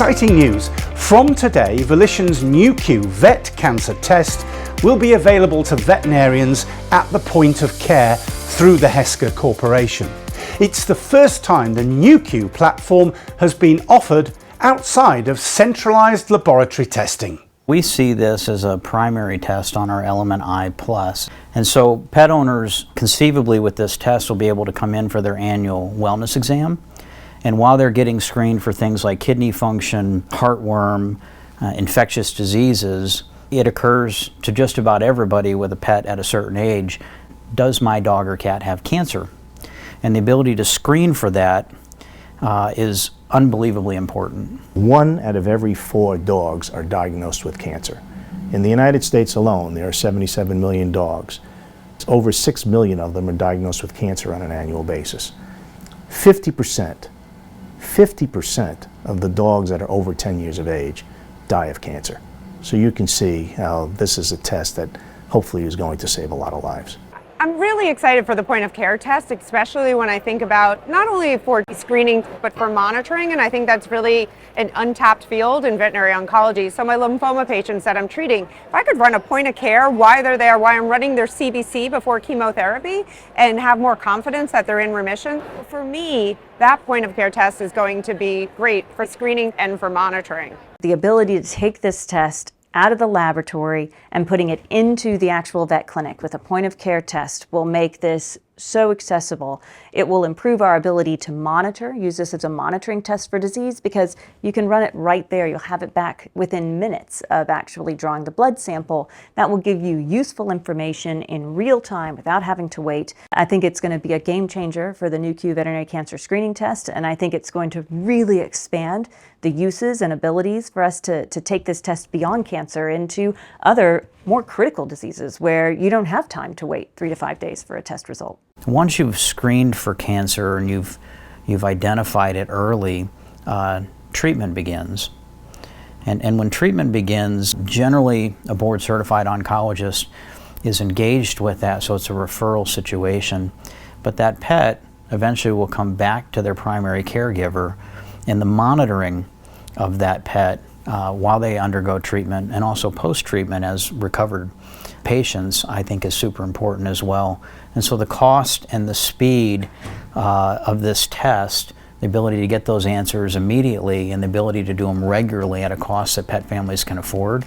exciting news. From today, Volition's Nu.Q vet cancer test will be available to veterinarians at the point of care through the Heska Corporation. It's the first time the Nu.Q platform has been offered outside of centralized laboratory testing. We see this as a primary test on our Element I+. And so pet owners conceivably with this test will be able to come in for their annual wellness exam. And while they're getting screened for things like kidney function, heartworm, infectious diseases, it occurs to just about everybody with a pet at a certain age. Does my dog or cat have cancer? And the ability to screen for that is unbelievably important. 1 out of every 4 dogs are diagnosed with cancer. In the United States alone, there are 77 million dogs. Over 6 million of them are diagnosed with cancer on an annual basis. 50% of the dogs that are over 10 years of age die of cancer. So you can see how this is a test that hopefully is going to save a lot of lives. I'm really excited for the point of care test, especially when I think about not only for screening, but for monitoring. And I think that's really an untapped field in veterinary oncology. So my lymphoma patients that I'm treating, if I could run a point of care, why they're there, why I'm running their CBC before chemotherapy, and have more confidence that they're in remission, for me, that point of care test is going to be great for screening and for monitoring. The ability to take this test out of the laboratory and putting it into the actual vet clinic with a point of care test will make this so accessible. It will improve our ability to monitor, use this as a monitoring test for disease, because you can run it right there. You'll have it back within minutes of actually drawing the blood sample. That will give you useful information in real time without having to wait. I think it's going to be a game changer for the Nu.Q veterinary cancer screening test, and I think it's going to really expand the uses and abilities for us to take this test beyond cancer into other more critical diseases where you don't have time to wait 3 to 5 days for a test result. Once you've screened for cancer and you've identified it early, treatment begins. And when treatment begins, generally a board-certified oncologist is engaged with that, so it's a referral situation. But that pet eventually will come back to their primary caregiver, and the monitoring of that pet while they undergo treatment and also post-treatment as recovered patients, I think, is super important as well. And so the cost and the speed of this test, the ability to get those answers immediately and the ability to do them regularly at a cost that pet families can afford,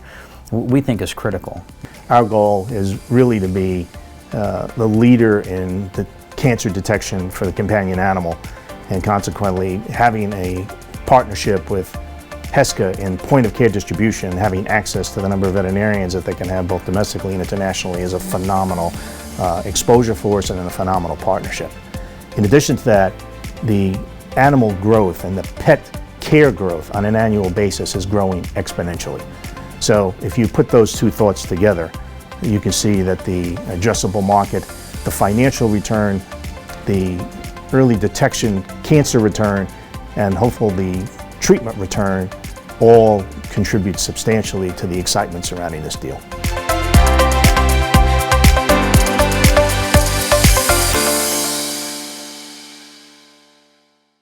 we think is critical. Our goal is really to be the leader in the cancer detection for the companion animal, and consequently having a partnership with Heska in point of care distribution, having access to the number of veterinarians that they can have both domestically and internationally is a phenomenal exposure for us and a phenomenal partnership. In addition to that, the animal growth and the pet care growth on an annual basis is growing exponentially. So if you put those two thoughts together, you can see that the addressable market, the financial return, the early detection cancer return, and hopefully the treatment return all contribute substantially to the excitement surrounding this deal.